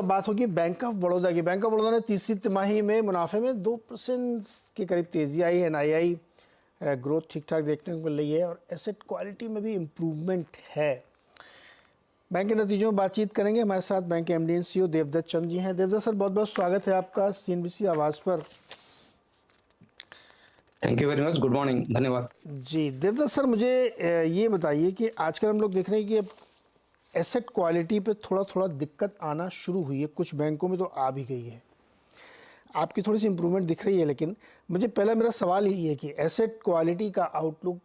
अब बात होगी बैंक ऑफ बड़ौदा की। बैंक ऑफ बड़ौदा ने तीसरी तिमाही में मुनाफे में 2% के करीब तेजी आई है। एनआईआई ग्रोथ ठीक ठाक देखने को मिल रही है और एसेट क्वालिटी में भी इम्प्रूवमेंट है। बैंक के नतीजों में बातचीत करेंगे। हमारे साथ बैंक के MD and CEO Devdutt Chand ji हैं। देवदत्त सर, बहुत बहुत स्वागत है आपका सीएनबीसी आवाज़ पर। Thank you very much, good morning, धन्यवाद जी। देवदत्त सर, मुझे ये बताइए कि आजकल हम लोग देख रहे हैं कि अब एसेट क्वालिटी पे थोड़ा थोड़ा दिक्कत आना शुरू हुई है, कुछ बैंकों में तो आ भी गई है। आपकी थोड़ी सी इम्प्रूवमेंट दिख रही है, लेकिन मुझे पहला मेरा सवाल यही है कि एसेट क्वालिटी का आउटलुक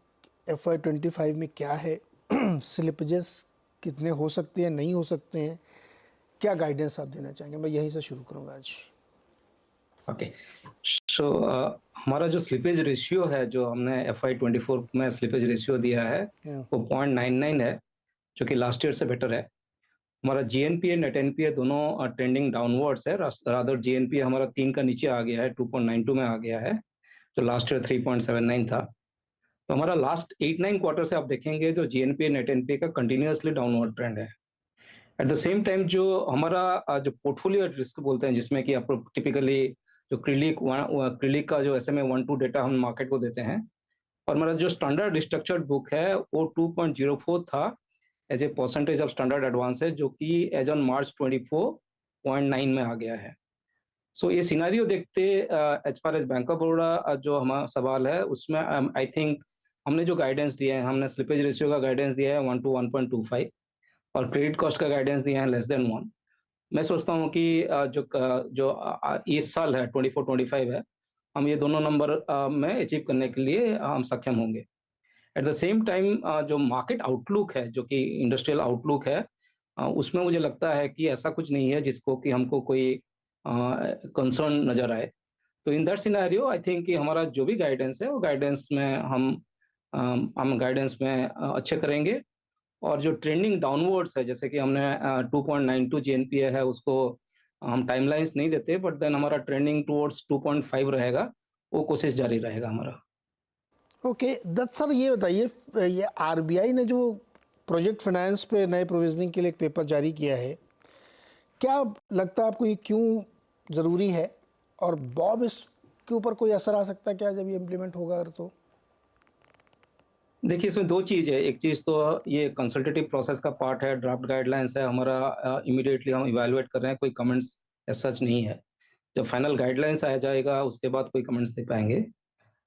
FY25 में क्या है? स्लिपेजेस कितने हो सकते हैं, नहीं हो सकते हैं? क्या गाइडेंस आप देना चाहेंगे? मैं यहीं से शुरू करूँगा आज। ओके। सो हमारा जो स्लिपेज रेशियो है, जो हमने FY24 में स्लिपेज रेशियो दिया है, वो 0.99 है, जो कि लास्ट ईयर से बेटर है। हमारा जीएनपीए नेट एनपीए दोनों ट्रेंडिंग डाउनवर्ड्स है। रादर जीएनपीए हमारा 3 का नीचे आ गया है, 2.92 में आ गया है, जो लास्ट ईयर 3.79 था। तो हमारा लास्ट 8-9 क्वार्टर से आप देखेंगे तो जीएनपीए नेट एनपीए का कंटिन्यूअसली डाउनवर्ड ट्रेंड है। एट द सेम टाइम जो हमारा जो पोर्टफोलियो रिस्क बोलते हैं, जिसमें कि आपको टिपिकली जो क्रिलिक का जो SMA 1-2 डेटा हम मार्केट को देते हैं, और हमारा जो स्टैंडर्ड स्ट्रक्चर्ड बुक है वो 2.04 था as a percentage of standard advances, जो कि एज ऑन मार्च 24.9 में आ गया है। सो ये सिनारियो देखते as far as bank of Baroda जो हमारा सवाल है, उसमें आई थिंक हमने जो गाइडेंस दिया है, हमने स्लिपेज रेशियो का गाइडेंस दिया है 1 to 1.25 और क्रेडिट कॉस्ट का गाइडेंस दिया है <1। मैं सोचता हूँ कि जो इस साल है 24-25 है, हम ये दोनों नंबर में अचीव करने के लिए हम सक्षम होंगे। एट द सेम टाइम जो मार्केट आउटलुक है, जो कि इंडस्ट्रियल आउटलुक है, उसमें मुझे लगता है कि ऐसा कुछ नहीं है जिसको कि हमको कोई कंसर्न नजर आए। तो in that scenario I think कि हमारा जो भी गाइडेंस है वो गाइडेंस में हम गाइडेंस में अच्छे करेंगे। और जो ट्रेंडिंग डाउनवर्ड्स है, जैसे कि हमने 2.92 जीएनपीए है, उसको हम टाइमलाइंस नहीं देते, बट देन हमारा ट्रेंडिंग टुवर्ड्स 2.5 रहेगा, वो कोशिश जारी रहेगा हमारा। ओके दत्त सर, ये बताइए, ये आरबीआई ने जो प्रोजेक्ट फाइनेंस पे नए प्रोविजनिंग के लिए एक पेपर जारी किया है, क्या लगता है आपको ये क्यों ज़रूरी है? और बॉब इसके ऊपर कोई असर आ सकता है क्या जब ये इम्प्लीमेंट होगा अगर तो? देखिए, इसमें दो चीज़ है। एक चीज़ तो ये कंसल्टेटिव प्रोसेस का पार्ट है, ड्राफ्ट गाइडलाइंस है हमारा, इमीडिएटली हम इवैल्यूएट कर रहे हैं, कोई कमेंट्स एज सच नहीं है। जब फाइनल गाइडलाइंस आ जाएगा उसके बाद कोई कमेंट्स दे पाएंगे।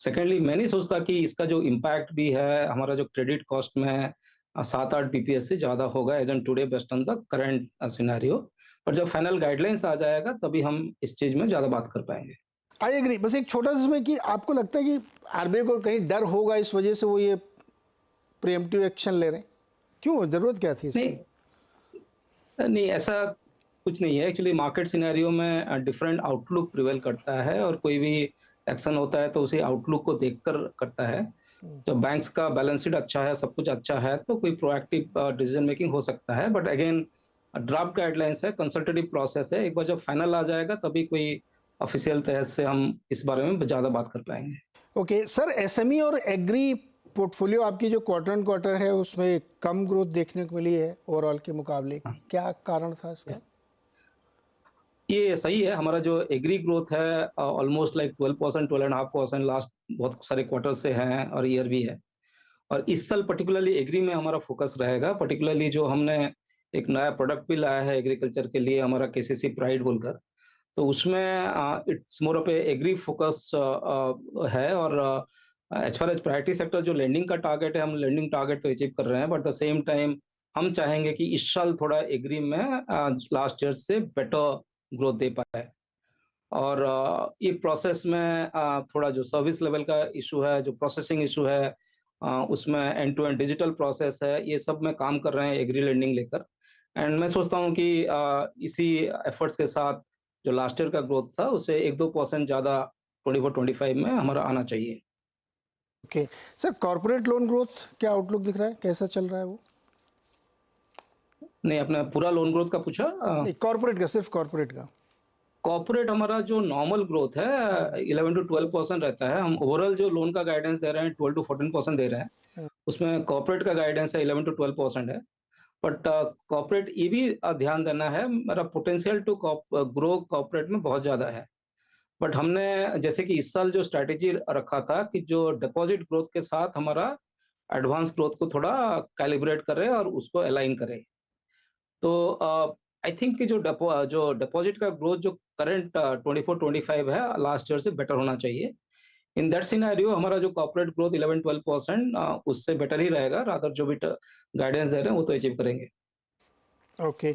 सेकेंडली, मैं नहीं सोचता कि इसका जो इम्पैक्ट भी है हमारा जो क्रेडिट कॉस्ट में 7-8 BPS से ज़्यादा होगा as on today based on the current scenario. पर जब फाइनल गाइडलाइंस आ जाएगा तभी हम इस चीज़ में ज़्यादा बात कर पाएंगे। I agree. बस एक छोटा सा इसमें कि आपको लगता है कि आरबीआई को कहीं डर होगा, इस वजह से वो ये प्रीएम्प्टिव एक्शन ले रहे हैं? क्यों, जरूरत क्या थी इसकी? नहीं, ऐसा कुछ नहीं है। एक्चुअली मार्केट सिनेरियो में डिफरेंट आउटलुक प्रिवेल करता है, और कोई भी एक्शन होता है तो उसी आउटलुक को देखकर करता है। जब बैंक्स का बैलेंस शीट अच्छा है, सब कुछ अच्छा है, तो कोई प्रोएक्टिव डिसीजन मेकिंग हो सकता है। बट अगेन, ड्राफ्ट गाइडलाइंस है, कंसल्टेटिव प्रोसेस है। एक बार जब फाइनल आ जाएगा तभी कोई ऑफिशियल तहत से हम इस बारे में ज़्यादा बात कर पाएंगे। ओके सर, एसएमई और एग्री पोर्टफोलियो आपकी जो क्वार्टर एंड क्वार्टर है उसमें कम ग्रोथ देखने को मिली है ओवरऑल के मुकाबले, क्या कारण था इसका? ये सही है। हमारा जो एग्री ग्रोथ है ऑलमोस्ट लाइक 12%, 12.5% लास्ट बहुत सारे क्वार्टर से हैं और ईयर भी है। और इस साल पर्टिकुलरली एग्री में हमारा फोकस रहेगा। पर्टिकुलरली जो हमने एक नया प्रोडक्ट भी लाया है एग्रीकल्चर के लिए, हमारा केसीसी प्राइड बोलकर, तो उसमें it's more of a agri focus है। और as far as priority sector जो लेंडिंग का टारगेट है, हम लेंडिंग टारगेट तो अचीव कर रहे हैं, बट द सेम टाइम हम चाहेंगे कि इस साल थोड़ा एग्री में लास्ट ईयर से बेटर ग्रोथ दे पाए। और ये प्रोसेस में थोड़ा जो सर्विस लेवल का इशू है, जो प्रोसेसिंग इशू है, उसमें and to end digital process है, ये सब में काम कर रहे हैं एग्री लेंडिंग लेकर। एंड मैं सोचता हूँ कि इसी एफर्ट्स के साथ जो लास्ट ईयर का ग्रोथ था उससे 1-2% ज़्यादा 24-25 में हमारा आना चाहिए। Okay sir, corporate loan growth क्या आउटलुक दिख रहा है, कैसा चल रहा है वो? नहीं, अपना पूरा लोन ग्रोथ का पूछा? नहीं, कॉर्पोरेट का, सिर्फ कॉर्पोरेट का। कॉर्पोरेट हमारा जो नॉर्मल ग्रोथ है 11-12% रहता है। हम ओवरऑल जो लोन का गाइडेंस दे रहे हैं 12-14% दे रहे हैं। उसमें कॉर्पोरेट का गाइडेंस है 11-12% है। बट कॉर्पोरेट ये भी ध्यान देना है, मेरा पोटेंशियल टू ग्रो कॉर्पोरेट में बहुत ज़्यादा है। बट हमने जैसे कि इस साल जो स्ट्रैटेजी रखा था कि जो डिपॉजिट ग्रोथ के साथ हमारा एडवांस ग्रोथ को थोड़ा कैलिब्रेट करें और उसको अलाइन करें। तो आई थिंक कि जो डिपॉजिट का ग्रोथ जो करंट 24-25 है, लास्ट ईयर से बेटर होना चाहिए। इन दैट सिनेरियो हमारा जो कॉर्पोरेट ग्रोथ 11-12% उससे बेटर ही रहेगा। रादर जो भी गाइडेंस दे रहे हैं वो तो अचीव करेंगे। ओके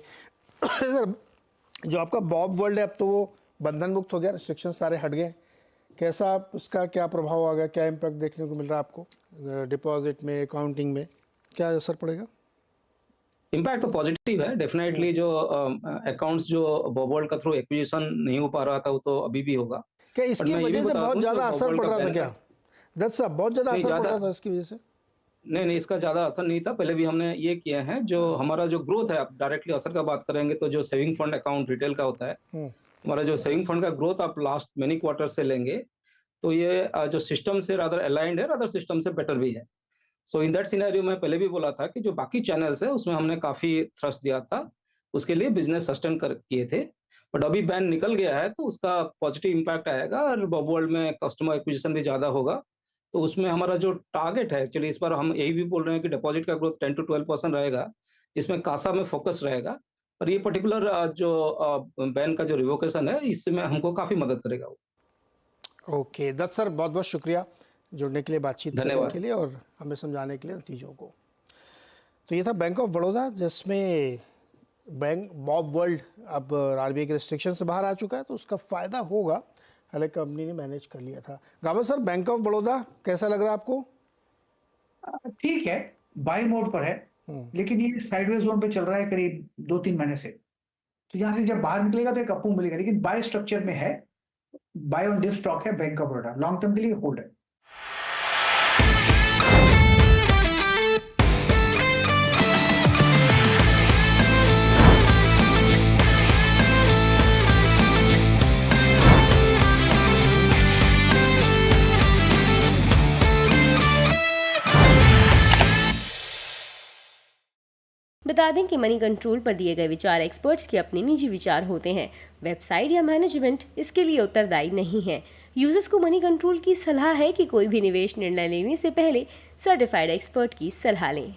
जो आपका बॉब वर्ल्ड है, अब तो वो बंधन मुक्त हो गया, रिस्ट्रिक्शन सारे हट गए, कैसा आप उसका क्या प्रभाव आ गया, क्या इम्पैक्ट देखने को मिल रहा है आपको डिपॉजिट में, अकाउंटिंग में, क्या असर पड़ेगा? इम्पैक्ट तो पॉजिटिव है डेफिनेटली। जो अकाउंट्स जो बॉब वर्ल्ड का थ्रू एक्विजिशन नहीं हो पा रहा था वो तो अभी भी होगा। क्या बट इसकी मैं ये भी वजह से बता बहुत दूं ज़्यादा जो असर बॉब पड़ वर्ल्ड रहा का था बैन क्या दत्त साहब, बहुत ज़्यादा नहीं असर पड़ ज़्यादा रहा था इसकी वजह से? नहीं, इसका ज़्यादा असर नहीं था। पहले भी हमने ये किया है, जो हमारा जो ग्रोथ है, आप डायरेक्टली असर का बात करेंगे तो जो सेविंग फंड अकाउंट रिटेल का होता है, हम्म, हमारा जो सेविंग फंड का ग्रोथ आप लास्ट मेनी क्वार्टर से लेंगे तो ये जो सिस्टम से रादर अलाइंड है, रादर सिस्टम से बेटर भी है। सो इन दैट सिनेरियो मैं पहले भी बोला था कि जो बाकी चैनल्स है उसमें हमने काफ़ी थ्रस्ट दिया था, उसके लिए बिजनेस सस्टेन कर किए थे। बट अभी बैन निकल गया है तो उसका पॉजिटिव इम्पैक्ट आएगा और बॉब वर्ल्ड में कस्टमर एक्विजिशन भी ज़्यादा होगा। तो उसमें हमारा जो टारगेट है, एक्चुअली इस बार हम यही भी बोल रहे हैं कि डिपॉजिट का ग्रोथ 10-12% रहेगा, जिसमें कासा में फोकस रहेगा। और ये पर्टिकुलर जो बैन का जो रिवोकेशन है, इसमें हमको काफ़ी मदद करेगा वो। ओके दत्त सर, बहुत बहुत शुक्रिया जुड़ने के लिए, बातचीत करने के धन्यवाद। लिए और हमें समझाने के लिए नतीजों को। तो ये था बैंक ऑफ बड़ौदा, जिसमें बैंक बॉब वर्ल्ड अब आरबीआई के रिस्ट्रिक्शन से बाहर आ चुका है, तो उसका फ़ायदा होगा, हालांकि कंपनी ने मैनेज कर लिया था। गावा सर, बैंक ऑफ बड़ौदा कैसा लग रहा है आपको? ठीक है, बाई मोड पर है, लेकिन ये साइडवेज जोन पे चल रहा है करीब 2-3 महीने से। तो यहाँ से जब बाहर निकलेगा तो एक अप मूव मिलेगा, लेकिन बाय स्ट्रक्चर में है, बाय ऑन डिप स्टॉक है bank of Baroda, long term के लिए होल्ड है। बता दें कि मनी कंट्रोल पर दिए गए विचार एक्सपर्ट्स के अपने निजी विचार होते हैं। वेबसाइट या मैनेजमेंट इसके लिए उत्तरदायी नहीं है। यूजर्स को मनी कंट्रोल की सलाह है कि कोई भी निवेश निर्णय लेने से पहले सर्टिफाइड एक्सपर्ट की सलाह लें।